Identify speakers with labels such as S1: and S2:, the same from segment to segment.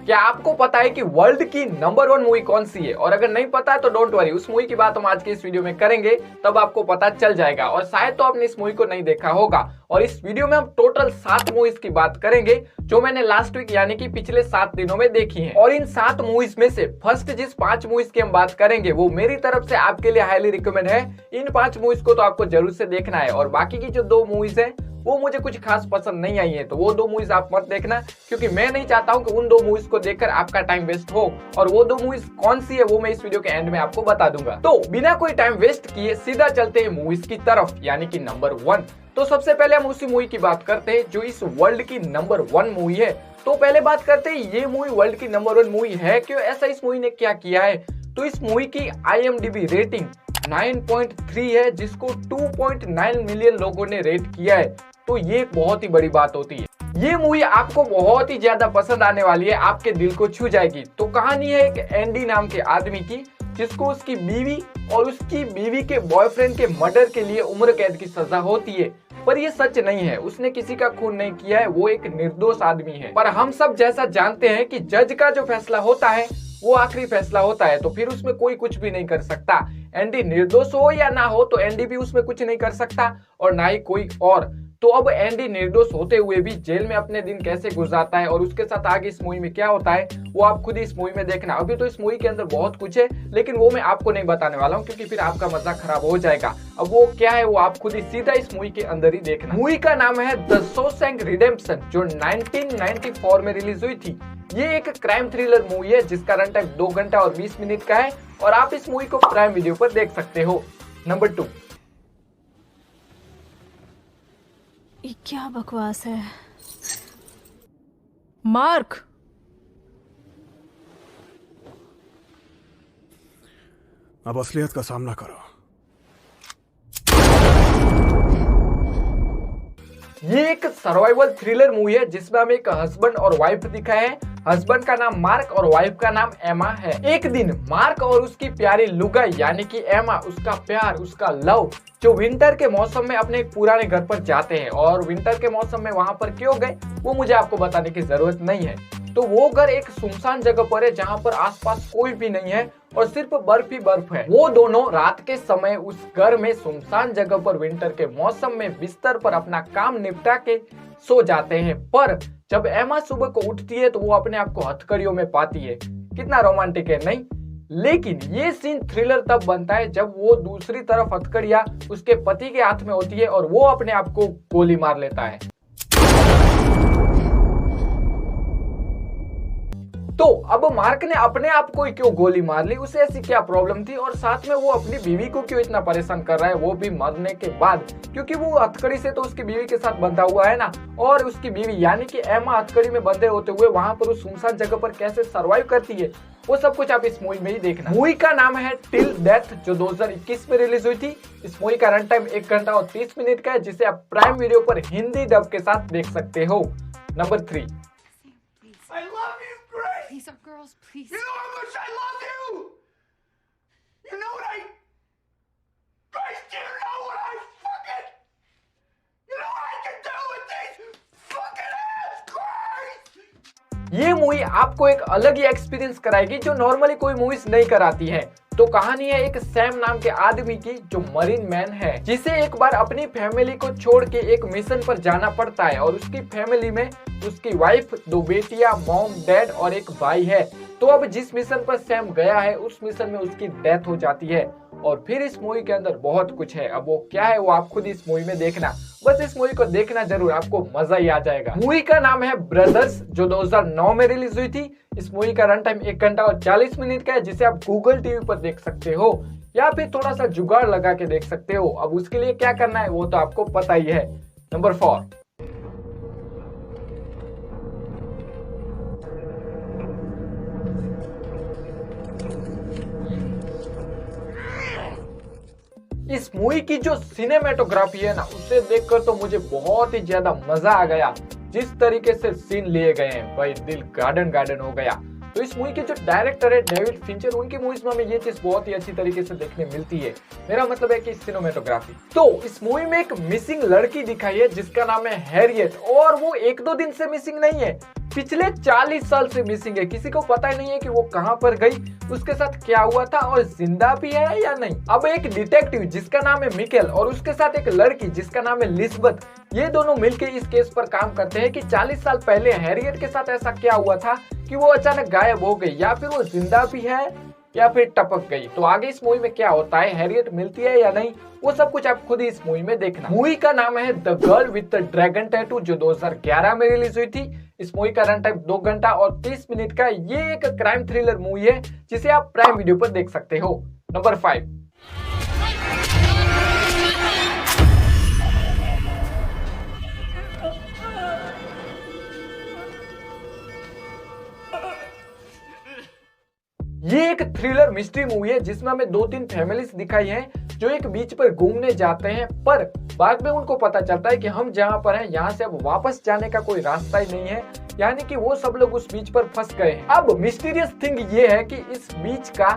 S1: क्या आपको पता है कि वर्ल्ड की नंबर 1 मूवी कौन सी है? और अगर नहीं पता है तो डोंट वरी, उस मूवी की बात हम आज के इस वीडियो में करेंगे, तब आपको पता चल जाएगा। और शायद तो आपने इस मूवी को नहीं देखा होगा। और इस वीडियो में हम टोटल 7 मूवीज की बात करेंगे जो मैंने लास्ट वीक यानी कि पिछले 7 दिनों में देखी हैं। और इन 7 मूवीज में से फर्स्ट जिस 5 मूवीज की हम बात करेंगे वो मेरी तरफ से आपके लिए हाईली रिकमेंड है। इन 5 मूवीज को तो आपको जरूर से देखना है। और बाकी की जो 2 मूवीज है वो मुझे कुछ खास पसंद नहीं आई है, तो वो 2 मूवीज आप मत देखना, क्योंकि मैं नहीं चाहता हूं कि उन 2 मूवीज को देखकर आपका टाइम वेस्ट हो। और वो 2 मूवीज कौन सी है वो मैं इस वीडियो के एंड में आपको बता दूंगा। तो बिना कोई टाइम वेस्ट किए सीधा चलते हैं मूवीज की तरफ, यानी कि नंबर 1। तो सबसे पहले हम उसी मूवी की बात करते हैं जो इस वर्ल्ड की नंबर 1 मूवी है। तो पहले बात करते हैं ये मूवी वर्ल्ड की नंबर 1 मूवी है क्यों, ऐसा इस मूवी ने क्या किया है। तो इस मूवी की IMDb रेटिंग 9.3 है, जिसको 2.9 मिलियन लोगों ने रेट किया है। तो ये बहुत ही बड़ी बात होती है। ये मूवी आपको बहुत ही ज्यादा पसंद आने वाली है, आपके दिल को छू जाएगी। तो कहानी है एक एंडी नाम के आदमी की, जिसको उसकी बीवी और उसकी बीवी के बॉयफ्रेंड के मर्डर के लिए उम्र कैद की सजा होती है। पर ये सच नहीं है, उसने किसी का खून नहीं किया है, वो एक निर्दोष आदमी है। पर हम सब जैसा जानते हैं कि जज का जो फैसला होता है वो आखिरी फैसला होता है, तो फिर उसमें कोई कुछ भी नहीं कर सकता। एंडी निर्दोष हो या ना हो तो एंडी भी उसमें कुछ नहीं कर सकता और ना ही कोई और। तो अब एंडी निर्दोष होते हुए भी जेल में अपने दिन कैसे गुजारता है और उसके साथ आगे इस मूवी में क्या होता है वो आप खुद ही इस मूवी में देखना। अभी तो इस मूवी के अंदर बहुत कुछ है, लेकिन वो मैं आपको नहीं बताने वाला हूँ, क्योंकि फिर आपका मजा खराब हो जाएगा। अब वो क्या है वो आप खुद ही सीधा इस मूवी के अंदर ही देखना। मूवी का नाम है द शॉशैंक रिडेम्पशन, जो 1994 में रिलीज हुई थी। ये एक क्राइम थ्रिलर मूवी है जिसका रन टाइम 2 घंटा और 20 मिनट का है, और आप इस मूवी को प्राइम वीडियो पर देख सकते हो। नंबर 2।
S2: ये क्या बकवास है मार्क।
S3: अब असलियत का सामना करो।
S1: ये एक सर्वाइवल थ्रिलर मूवी है जिसमें हमें एक हस्बैंड और वाइफ दिखाए हैं। हस्बैंड का नाम मार्क और वाइफ का नाम एमा है। एक दिन मार्क और उसकी प्यारी लुगाई यानी कि एमा, उसका प्यार, उसका लव, जो विंटर के मौसम में अपने एक पुराने घर पर जाते हैं। और विंटर के मौसम में वहां पर क्यों गए वो मुझे आपको बताने की जरूरत नहीं है। तो वो घर एक सुनसान जगह पर है जहाँ पर आसपास कोई भी नहीं है और सिर्फ बर्फ ही बर्फ है। वो दोनों रात के समय उस घर में सुनसान जगह पर विंटर के मौसम में बिस्तर पर अपना काम निपटा के सो जाते हैं। पर जब एमा सुबह को उठती है तो वो अपने आप को हथकड़ियों में पाती है। कितना रोमांटिक है नहीं? लेकिन ये सीन थ्रिलर तब बनता है जब वो दूसरी तरफ हथकड़ियां उसके पति के हाथ में होती है और वो अपने आप को गोली मार लेता है। तो अब मार्क ने अपने आप को ही क्यों गोली मार ली, उसे ऐसी क्या प्रॉब्लम थी, और साथ में वो अपनी बीवी को क्यों इतना परेशान कर रहा है, वो भी मरने के बाद? क्योंकि वो हथकड़ी से तो उसकी बीवी के साथ बंधा हुआ है ना। और उसकी बीवी यानी कि एमा हथकड़ी में बंधे होते हुए वहां पर उस सुनसान जगह पर कैसे सरवाइव करती है वो सब कुछ आप इस मूवी में ही देखना। मूवी का नाम है टिल डेथ, जो 2021 में रिलीज हुई थी। इस मूवी का रन टाइम 1 घंटा और 30 मिनट का है, जिसे आप प्राइम वीडियो पर हिंदी डब के साथ देख सकते हो। Number 3।
S4: I love you, Grace!
S2: Please, our girls, please.
S4: You know how much I love you! You know what Grace, do you know what I fucking... You know what I can do with these fucking ass, Grace!
S1: ये movie आपको एक अलग ही experience कराएगी जो normally कोई movies नहीं कराती है। तो कहानी है एक सैम नाम के आदमी की जो मरीन मैन है, जिसे एक बार अपनी फैमिली को छोड़ के एक मिशन पर जाना पड़ता है। और उसकी फैमिली में उसकी वाइफ, 2 बेटियां, मॉम, डैड और एक भाई है। तो अब जिस मिशन पर सैम गया है उस मिशन में उसकी डेथ हो जाती है। और फिर इस मूवी के अंदर बहुत कुछ है, अब वो क्या है वो आप खुद इस मूवी में देखना। बस इस मूवी को देखना जरूर, आपको मजा ही आ जाएगा। मूवी का नाम है ब्रदर्स, जो 2009 में रिलीज हुई थी। इस मूवी का रन टाइम 1 घंटा और 40 मिनट का है, जिसे आप गूगल टीवी पर देख सकते हो या फिर थोड़ा सा जुगाड़ लगा के देख सकते हो। अब उसके लिए क्या करना है वो तो आपको पता ही है। नंबर 4। इस मूवी की जो सिनेमेटोग्राफी है ना, उसे देखकर तो मुझे बहुत ही ज्यादा मजा आ गया। जिस तरीके से सीन लिए गए हैं भाई, दिल गार्डन गार्डन हो गया। तो इस मूवी के जो डायरेक्टर है डेविड फिंचर, उनकी मूवीज में हमें ये चीज बहुत ही अच्छी तरीके से देखने मिलती है। मेरा मतलब है कि सिनेमेटोग्राफी। तो इस मूवी में एक मिसिंग लड़की दिखाई है जिसका नाम है हैरियट, और वो 1-2 दिन से मिसिंग नहीं है। पिछले 40 साल से मिसिंग है। किसी को पता ही नहीं है कि वो कहां पर गई, उसके साथ क्या हुआ था और जिंदा भी है या नहीं। अब एक डिटेक्टिव जिसका नाम है मिकेल और उसके साथ एक लड़की जिसका नाम है लिस्बeth, ये दोनों मिलकर इस केस पर काम करते हैं कि 40 साल पहले हैरियट के साथ ऐसा क्या हुआ था कि वो अचानक गायब हो गई, या फिर वो जिंदा भी है या फिर टपक गई। तो आगे इस मूवी में क्या होता है, हैरियट मिलती है या नहीं, वो सब कुछ आप खुद ही इस मूवी में देखना। मूवी का नाम है the girl with the dragon tattoo, जो 2011 में रिलीज हुई थी। इस मूवी का रन टाइम 2 घंटा और 30 मिनट का। ये एक क्राइम थ्रिलर मूवी है जिसे आप प्राइम वीडियो पर देख सकते हो। नंबर 5, ये एक थ्रिलर मिस्ट्री मूवी है जिसमें हमें 2-3 फैमिलीज दिखाई हैं जो एक बीच पर घूमने जाते हैं, पर बाद में उनको पता चलता है कि हम जहां पर हैं यहाँ से अब वापस जाने का कोई रास्ता ही नहीं है, यानी कि वो सब लोग उस बीच पर फंस गए हैं। अब मिस्टीरियस थिंग ये है कि इस बीच का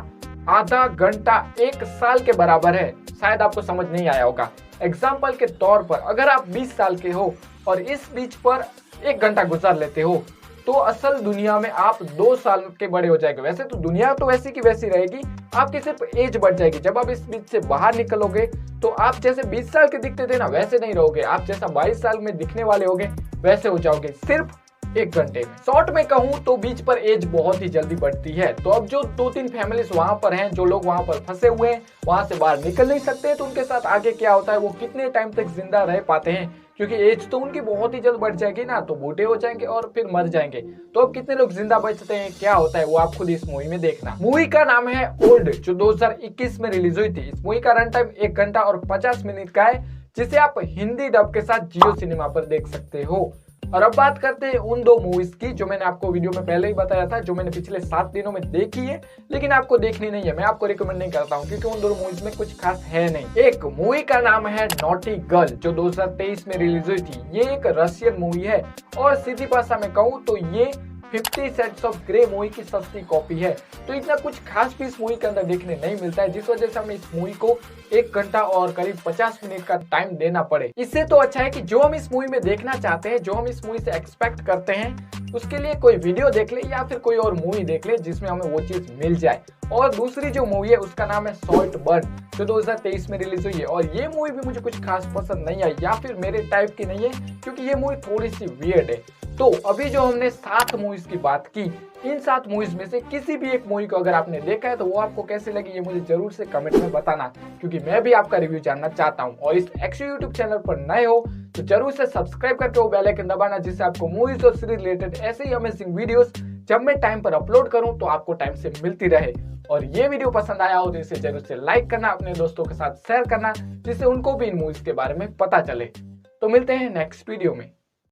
S1: आधा घंटा 1 साल के बराबर है। शायद आपको समझ नहीं आया होगा। एग्जाम्पल के तौर पर अगर आप 20 साल के हो और इस बीच पर 1 घंटा गुजार लेते हो तो असल दुनिया में आप 2 साल के बड़े हो जाएंगे। वैसे तो दुनिया तो वैसी की वैसी रहेगी, आपकी सिर्फ एज बढ़ जाएगी। जब आप इस बीच से बाहर निकलोगे तो आप जैसे 20 साल के दिखते थे ना, वैसे नहीं रहोगे। आप जैसा 22 साल में दिखने वाले होगे वैसे हो जाओगे सिर्फ 1 घंटे में। शॉर्ट में कहूँ तो बीच पर एज बहुत ही जल्दी बढ़ती है। तो अब जो 2-3 फैमिलीज वहां पर हैं, जो लोग वहां पर फंसे हुए हैं, वहां से बाहर निकल नहीं सकते, तो उनके साथ आगे क्या होता है, वो कितने टाइम तक जिंदा रह पाते हैं, क्योंकि एज तो उनकी बहुत ही जल्द बढ़ जाएगी ना, तो बूढ़े हो जाएंगे और फिर मर जाएंगे। तो अब कितने लोग जिंदा बचते हैं, क्या होता है, वो आप खुद इस मूवी में देखना। मूवी का नाम है ओल्ड, जो 2021 में रिलीज हुई थी। इस मूवी का रन टाइम 1 घंटा और 50 मिनट का है, जिसे आप हिंदी डब के साथ जियो सिनेमा पर देख सकते हो। और अब बात करते हैं उन 2 मूवीज की जो मैंने आपको वीडियो में पहले ही बताया था, जो मैंने पिछले 7 दिनों में देखी है, लेकिन आपको देखनी नहीं है। मैं आपको रिकमेंड नहीं करता हूँ क्योंकि उन 2 मूवीज में कुछ खास है नहीं। एक मूवी का नाम है नॉटी गर्ल, जो 2023 में रिलीज हुई थी। ये एक रशियन मूवी है और सीधी भाषा में कहूँ तो ये 50 Shades of Grey मूवी की सस्ती कॉपी है। तो इतना कुछ खास भी इस मूवी के अंदर देखने नहीं मिलता है, जिस वजह से हमें इस मूवी को 1 घंटा और करीब 50 मिनट का टाइम देना पड़े। इससे तो अच्छा है कि जो हम इस मूवी में देखना चाहते हैं, जो हम इस मूवी से एक्सपेक्ट करते हैं, उसके लिए कोई वीडियो देख ले या फिर कोई और मूवी देख ले जिसमें हमें वो चीज मिल जाए। और दूसरी जो मूवी है उसका नाम है सॉल्ट बर्न, जो 2023 में रिलीज हुई है। और ये मूवी भी मुझे कुछ खास पसंद नहीं आई, या फिर मेरे टाइप की नहीं है, क्योंकि ये मूवी थोड़ी सी वियर्ड है। तो अभी जो हमने 7 मूवीज की बात की, इन 7 मूवीज में से किसी भी एक मूवी को अगर आपने देखा है तो वो आपको कैसे लगी, ये मुझे जरूर से कमेंट में बताना, क्योंकि मैं भी आपका रिव्यू जानना चाहता हूँ। और इस एक्चुअली यूट्यूब चैनल पर नए हो तो जरूर से सब्सक्राइब करके वो बेल आइकन दबाना, जिससे आपको मूवीज और सीरीज रिलेटेड ऐसे ही अमेजिंग वीडियोस जब मैं टाइम पर अपलोड करूं तो आपको टाइम से मिलती रहे। और ये वीडियो पसंद आया हो तो इसे जरूर से लाइक करना, अपने दोस्तों के साथ शेयर करना, जिससे उनको भी इन मूवीज के बारे में पता चले। तो मिलते हैं नेक्स्ट वीडियो में।